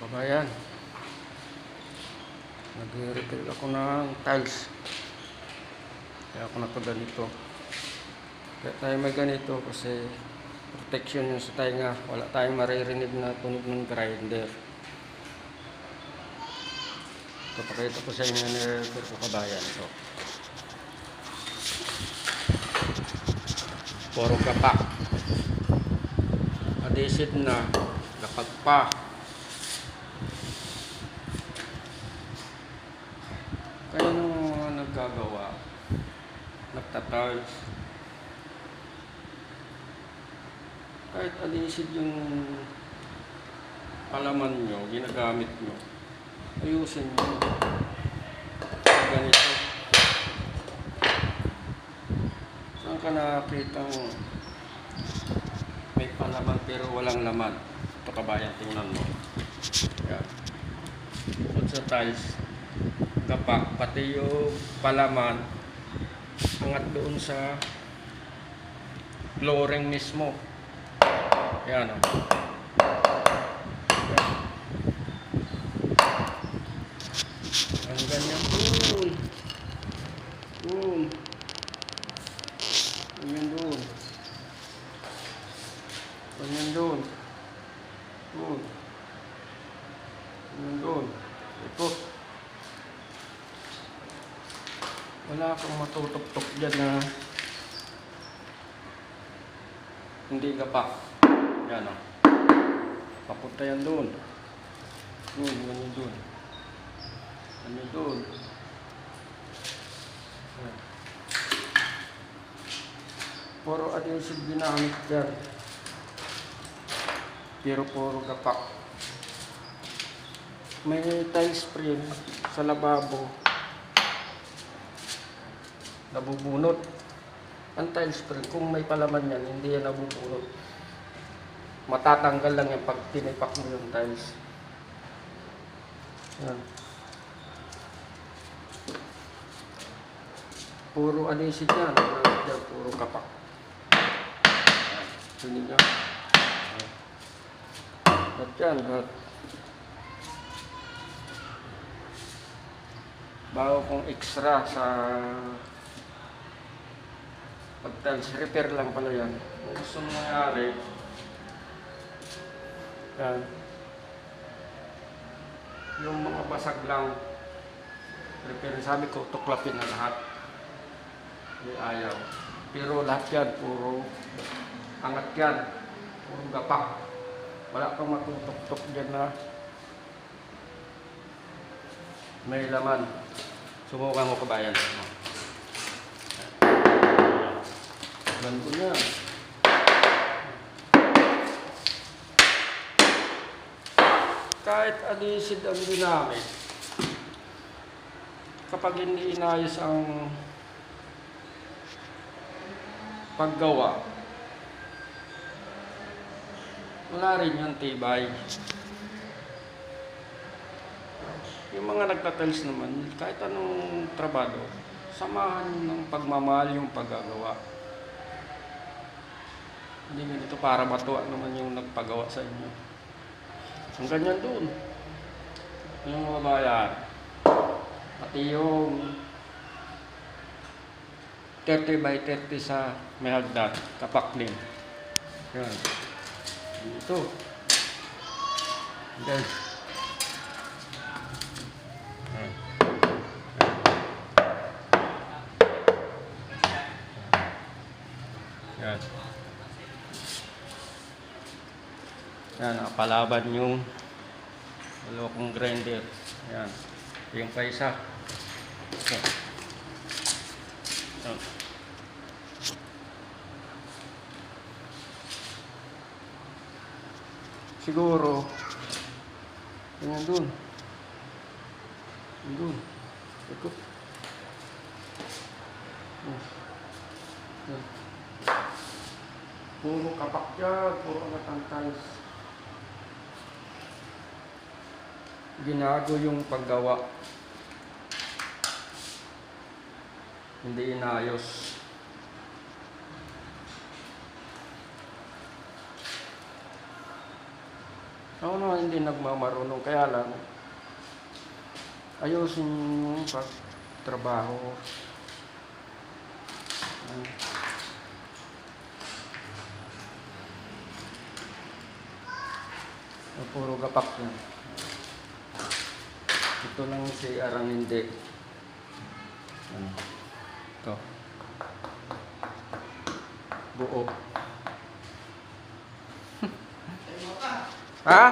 Kabayan, nag-repair ako ng tiles. Kaya ako nakaganito. Kaya tayo may ganito kasi protection yun sa tainga. Wala tayong maririnig na tunog ng grinder. Ito, pakita ko sa inyo ni-repair ko, kabayan. So, puro gapak. Adhesive na. Gapak pa. Kaya nung nagkagawa, nagtatiles, kahit adhesive yung palaman nyo, ginagamit nyo, ayusin nyo. Ganito. Saan ka nakakitang may palaman pero walang laman? Ito, kabayan, tingnan mo. Yan. Bukod sa tiles, gapak, pati yung palaman angat doon sa flooring mismo. Yan o. Ang ganyan doon. Doon. Ganyan doon. Ganyan doon. Doon. Ganyan doon. Ito. Wala kang matutok-tok dyan na hindi gapak. Yan o. Papunta yan doon. Doon, ganyan doon. Ganyan doon. Yan. Puro adhesive ginamit dyan. Pero puro gapak. May tile spray sa lababo. Nabubunot. Ang tile spray, kung may palaman yan, hindi yan nabubunot. Matatanggal lang yan pag tinipak mo yung tiles. Yan. Puro adhesive yan. Puro kapak. Sini nga. At yan. Bago kong extra sa pag-tiles, repair lang pala yan. Kung gusto mo nangyari, yan. Yung mga basag lang, repair. Sabi ko, tuklapin na lahat. Hindi ayaw. Pero lahat yan, puro angat yan. Puro gapak. Wala kang matutok-tok dyan na may laman. Subukan mo, kabayan. Ganito niya. Kahit adhesive ang ginamit, kapag hindi inayos ang paggawa, wala rin yung tibay. Yung mga nagtatiles naman, kahit anong trabaho, samahan ng pagmamahal yung paggagawa. Hindi ganito para matuwa naman yung nagpagawa sa inyo. Ang ganyan doon. Yung mga bayan. Pati yung 30 by 30 sa may hagdan, kapak din. Yan. Dito. Then, yan. Yan, palaban yung lokong grinder. Yan. Yung pa isa. Yan. Yan. Siguro, yan doon. Yan doon. Ikot. Yan. Puro kapak yan, puro angat ang tiles. Ginago yung paggawa. Hindi inayos. Ako naman hindi nagmamarunong, kaya lang ayusin yung pagtrabaho. Puro gapak yan. Ito lang si Arang hindi. Ito. Buo. Ha?